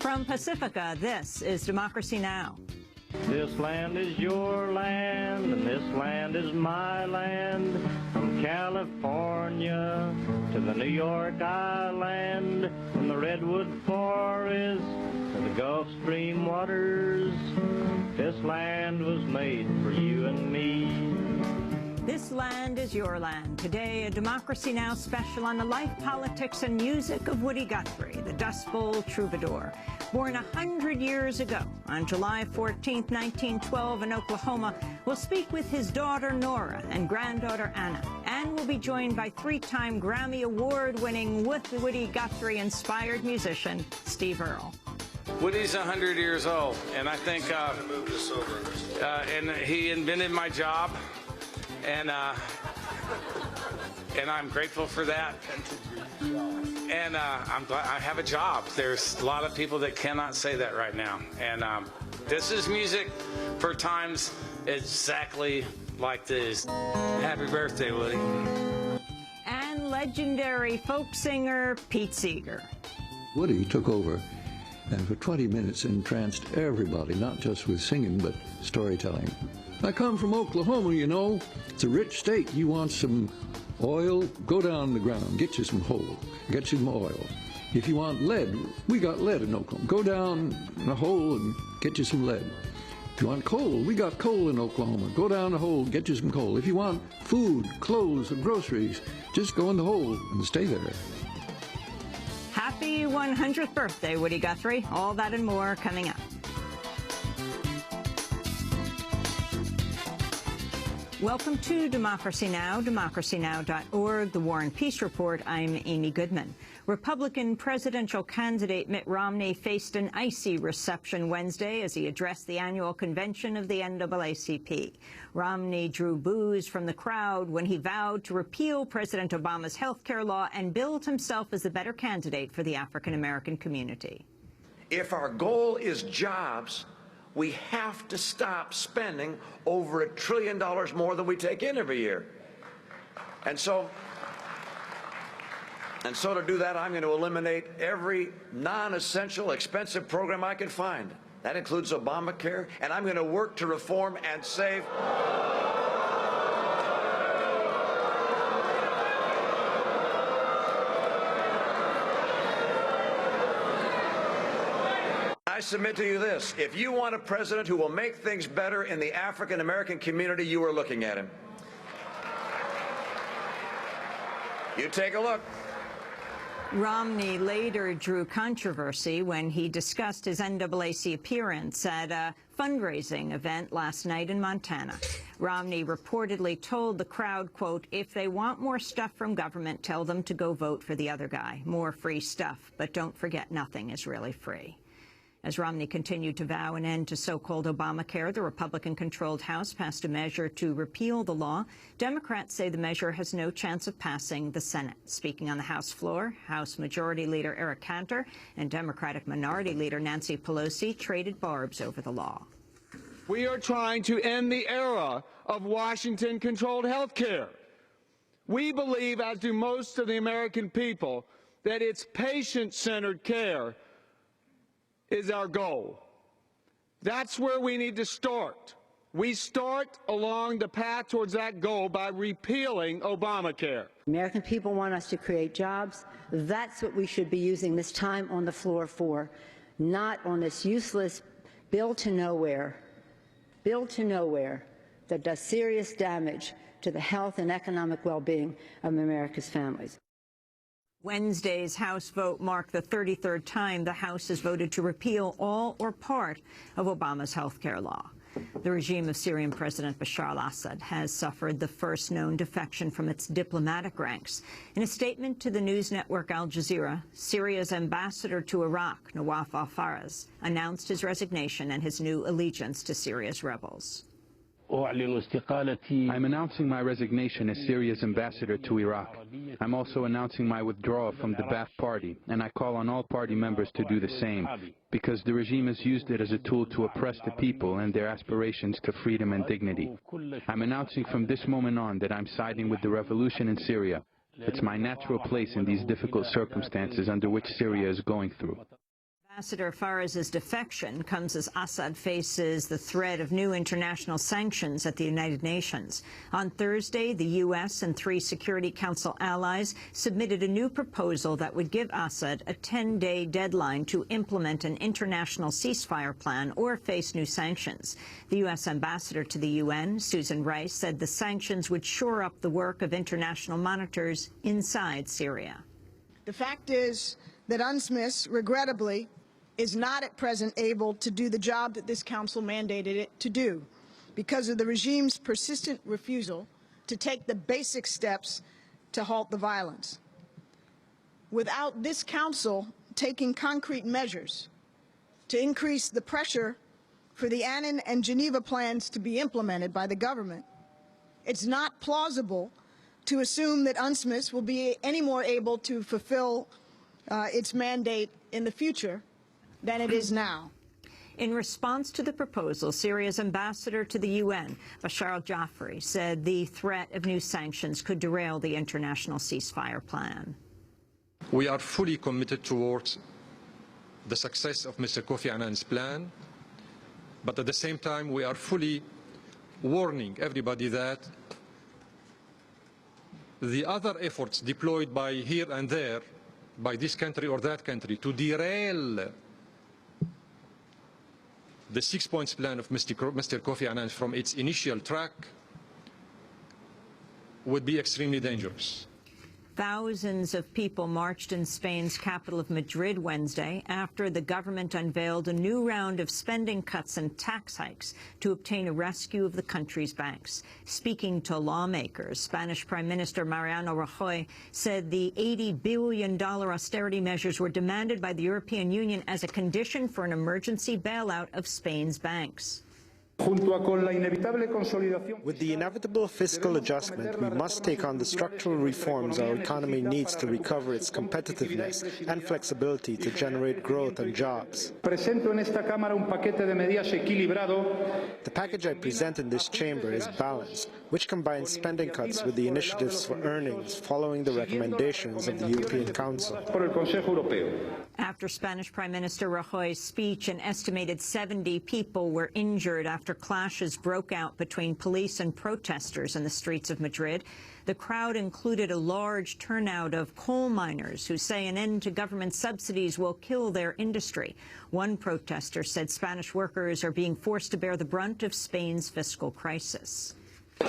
From Pacifica, this is Democracy Now! This land is your land, and this land is my land. From California to the New York Island, from the Redwood Forest to the Gulf Stream waters, this land was made for you and me. This land is your land. Today, a Democracy Now! Special on the life, politics, and music of Woody Guthrie, the Dust Bowl troubadour. Born 100 years ago, on July 14, 1912, in Oklahoma, we'll speak with his daughter, Nora, and granddaughter, Anna. And we'll be joined by three-time Grammy Award-winning Woody Guthrie-inspired musician, Steve Earle. Woody's 100 years old, and I think and he invented my job, and I'm grateful for that. And I'm glad I have a job. There's a lot of people that cannot say that right now. And this is music for times exactly like this. Happy birthday, Woody. And legendary folk singer Pete Seeger. Woody took over and for 20 minutes entranced everybody, not just with singing, but storytelling. I come from Oklahoma, you know. It's a rich state. You want some oil? Go down the ground, get you some coal, get you some oil. If you want lead, we got lead in Oklahoma. Go down in a hole and get you some lead. If you want coal, we got coal in Oklahoma. Go down the hole, get you some coal. If you want food, clothes, or groceries, just go in the hole and stay there. Happy 100th birthday, Woody Guthrie. All that and more coming up. Welcome to Democracy Now!, democracynow.org, The War and Peace Report. I'm Amy Goodman. Republican presidential candidate Mitt Romney faced an icy reception Wednesday as he addressed the annual convention of the NAACP. Romney drew boos from the crowd when he vowed to repeal President Obama's health care law and billed himself as the better candidate for the African-American community. If our goal is jobs, we have to stop spending over $1 trillion more than we take in every year. And so to do that, I'm going to eliminate every non-essential, expensive program I can find. That includes Obamacare, and I'm going to work to reform and save. I submit to you this: if you want a president who will make things better in the African-American community, you are looking at him. You take a look. Romney later drew controversy when he discussed his NAACP appearance at a fundraising event last night in Montana. Romney reportedly told the crowd, quote, "If they want more stuff from government, tell them to go vote for the other guy. More free stuff. But don't forget, nothing is really free." As Romney continued to vow an end to so-called Obamacare, the Republican-controlled House passed a measure to repeal the law. Democrats say the measure has no chance of passing the Senate. Speaking on the House floor, House Majority Leader Eric Cantor and Democratic Minority Leader Nancy Pelosi traded barbs over the law. We are trying to end the era of Washington-controlled health care. We believe, as do most of the American people, that it's patient-centered care is our goal. That's where we need to start. We start along the path towards that goal by repealing Obamacare. American people want us to create jobs. That's what we should be using this time on the floor for, not on this useless bill to nowhere that does serious damage to the health and economic well-being of America's families. Wednesday's House vote marked the 33rd time the House has voted to repeal all or part of Obama's health care law. The regime of Syrian President Bashar al-Assad has suffered the first known defection from its diplomatic ranks. In a statement to the news network Al Jazeera, Syria's ambassador to Iraq, Nawaf al-Faraz, announced his resignation and his new allegiance to Syria's rebels. I'm announcing my resignation as Syria's ambassador to Iraq. I'm also announcing my withdrawal from the Ba'ath Party, and I call on all party members to do the same, because the regime has used it as a tool to oppress the people and their aspirations to freedom and dignity. I'm announcing from this moment on that I'm siding with the revolution in Syria. It's my natural place in these difficult circumstances under which Syria is going through. Ambassador Faraz's defection comes as Assad faces the threat of new international sanctions at the United Nations. On Thursday, the U.S. and 3 Security Council allies submitted a new proposal that would give Assad a 10-day deadline to implement an international ceasefire plan or face new sanctions. The U.S. ambassador to the UN, Susan Rice, said the sanctions would shore up the work of international monitors inside Syria. The fact is that UNSMIS, regrettably, is not at present able to do the job that this Council mandated it to do because of the regime's persistent refusal to take the basic steps to halt the violence. Without this Council taking concrete measures to increase the pressure for the Annan and Geneva plans to be implemented by the government, it's not plausible to assume that UNSMIS will be any more able to fulfill its mandate in the future than it is now. In response to the proposal, Syria's ambassador to the UN, Bashar al-Jafari, said the threat of new sanctions could derail the international ceasefire plan. We are fully committed towards the success of Mr. Kofi Annan's plan, but at the same time we are fully warning everybody that the other efforts deployed by here and there, by this country or that country, to derail the 6-point plan of Mr. Kofi Annan from its initial track would be extremely dangerous. Thousands of people marched in Spain's capital of Madrid Wednesday after the government unveiled a new round of spending cuts and tax hikes to obtain a rescue of the country's banks. Speaking to lawmakers, Spanish Prime Minister Mariano Rajoy said the $80 billion austerity measures were demanded by the European Union as a condition for an emergency bailout of Spain's banks. With the inevitable fiscal adjustment, we must take on the structural reforms our economy needs to recover its competitiveness and flexibility to generate growth and jobs. The package I present in this chamber is balanced, which combines spending cuts with the initiatives for earnings following the recommendations of the European Council. After Spanish Prime Minister Rajoy's speech, an estimated 70 people were injured after clashes broke out between police and protesters in the streets of Madrid. The crowd included a large turnout of coal miners who say an end to government subsidies will kill their industry. One protester said Spanish workers are being forced to bear the brunt of Spain's fiscal crisis. We,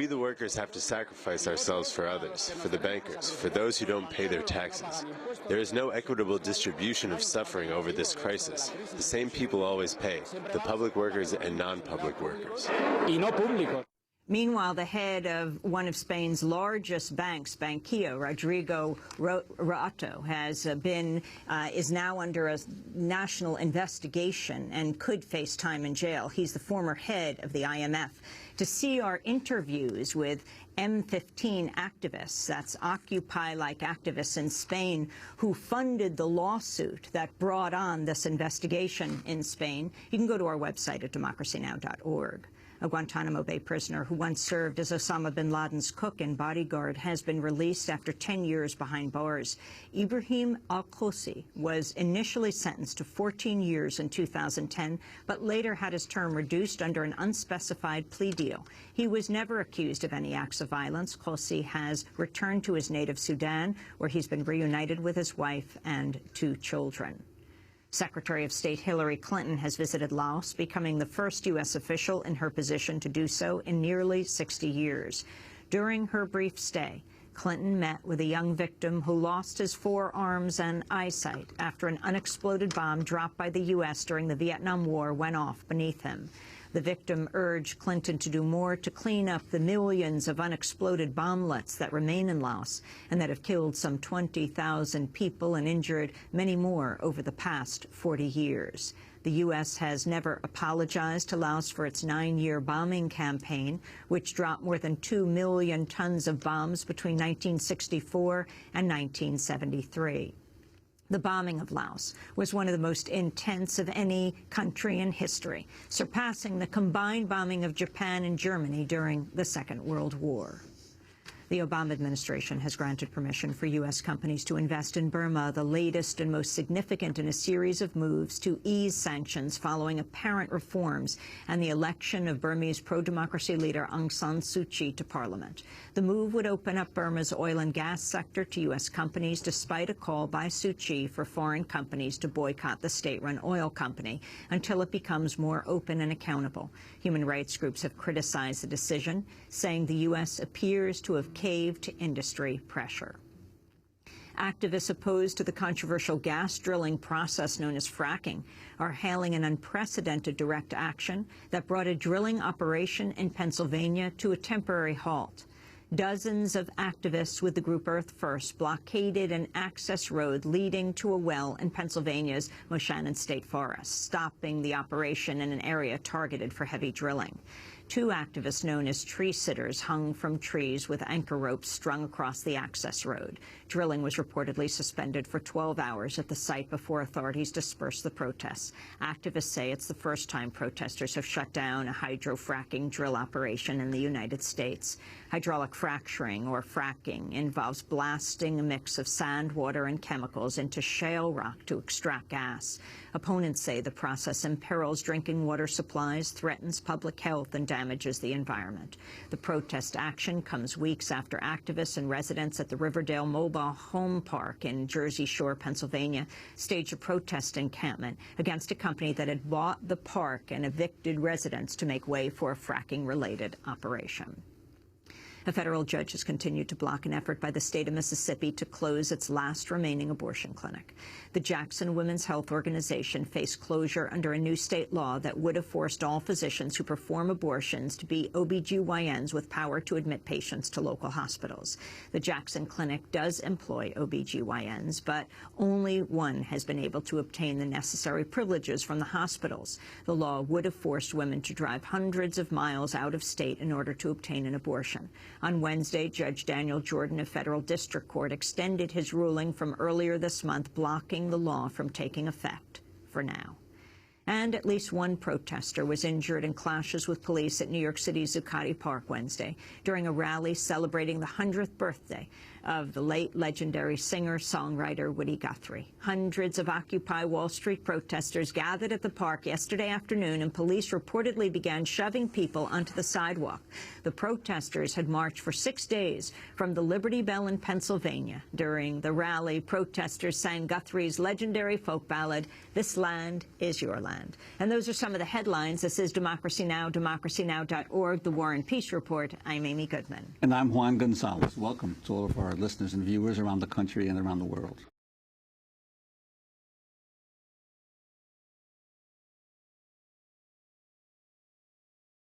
the workers, have to sacrifice ourselves for others, for the bankers, for those who don't pay their taxes. There is no equitable distribution of suffering over this crisis. The same people always pay, the public workers and non-public workers. Meanwhile, the head of one of Spain's largest banks, Bankia, Rodrigo Rato, is now under a national investigation and could face time in jail. He's the former head of the IMF. To see our interviews with M15 activists, that's Occupy-like activists in Spain, who funded the lawsuit that brought on this investigation in Spain, you can go to our website at democracynow.org. A Guantanamo Bay prisoner who once served as Osama bin Laden's cook and bodyguard has been released after 10 years behind bars. Ibrahim al-Qussi was initially sentenced to 14 years in 2010, but later had his term reduced under an unspecified plea deal. He was never accused of any acts of violence. Qussi has returned to his native Sudan, where he's been reunited with his wife and 2 children. Secretary of State Hillary Clinton has visited Laos, becoming the first U.S. official in her position to do so in nearly 60 years. During her brief stay, Clinton met with a young victim who lost his 4 arms and eyesight after an unexploded bomb dropped by the U.S. during the Vietnam War went off beneath him. The victim urged Clinton to do more to clean up the millions of unexploded bomblets that remain in Laos and that have killed some 20,000 people and injured many more over the past 40 years. The U.S. has never apologized to Laos for its 9-year bombing campaign, which dropped more than 2 million tons of bombs between 1964 and 1973. The bombing of Laos was one of the most intense of any country in history, surpassing the combined bombing of Japan and Germany during the Second World War. The Obama administration has granted permission for U.S. companies to invest in Burma, the latest and most significant in a series of moves to ease sanctions following apparent reforms and the election of Burmese pro-democracy leader Aung San Suu Kyi to parliament. The move would open up Burma's oil and gas sector to U.S. companies, despite a call by Suu Kyi for foreign companies to boycott the state-run oil company until it becomes more open and accountable. Human rights groups have criticized the decision, saying the U.S. appears to have caved to industry pressure. Activists opposed to the controversial gas drilling process known as fracking are hailing an unprecedented direct action that brought a drilling operation in Pennsylvania to a temporary halt. Dozens of activists with the group Earth First blockaded an access road leading to a well in Pennsylvania's Moshannon State Forest, stopping the operation in an area targeted for heavy drilling. 2 activists known as tree sitters hung from trees with anchor ropes strung across the access road. Drilling was reportedly suspended for 12 hours at the site before authorities dispersed the protests. Activists say it's the first time protesters have shut down a hydrofracking drill operation in the United States. Hydraulic fracturing, or fracking, involves blasting a mix of sand, water, and chemicals into shale rock to extract gas. Opponents say the process imperils drinking water supplies, threatens public health, and damages the environment. The protest action comes weeks after activists and residents at the Riverdale Mobile Home Park in Jersey Shore, Pennsylvania, staged a protest encampment against a company that had bought the park and evicted residents to make way for a fracking-related operation. A federal judge has continued to block an effort by the state of Mississippi to close its last remaining abortion clinic. The Jackson Women's Health Organization faced closure under a new state law that would have forced all physicians who perform abortions to be OBGYNs with power to admit patients to local hospitals. The Jackson Clinic does employ OBGYNs, but only one has been able to obtain the necessary privileges from the hospitals. The law would have forced women to drive hundreds of miles out of state in order to obtain an abortion. On Wednesday, Judge Daniel Jordan of Federal District Court extended his ruling from earlier this month, blocking the law from taking effect for now. And at least one protester was injured in clashes with police at New York City's Zuccotti Park Wednesday during a rally celebrating the 100th birthday of the late legendary singer-songwriter Woody Guthrie. Hundreds of Occupy Wall Street protesters gathered at the park yesterday afternoon, and police reportedly began shoving people onto the sidewalk. The protesters had marched for 6 days from the Liberty Bell in Pennsylvania. During the rally, protesters sang Guthrie's legendary folk ballad, "This Land Is Your Land." And those are some of the headlines. This is Democracy Now!, democracynow.org, the War and Peace Report. I'm Amy Goodman. And I'm Juan Gonzalez. Welcome to all of our listeners and viewers around the country and around the world.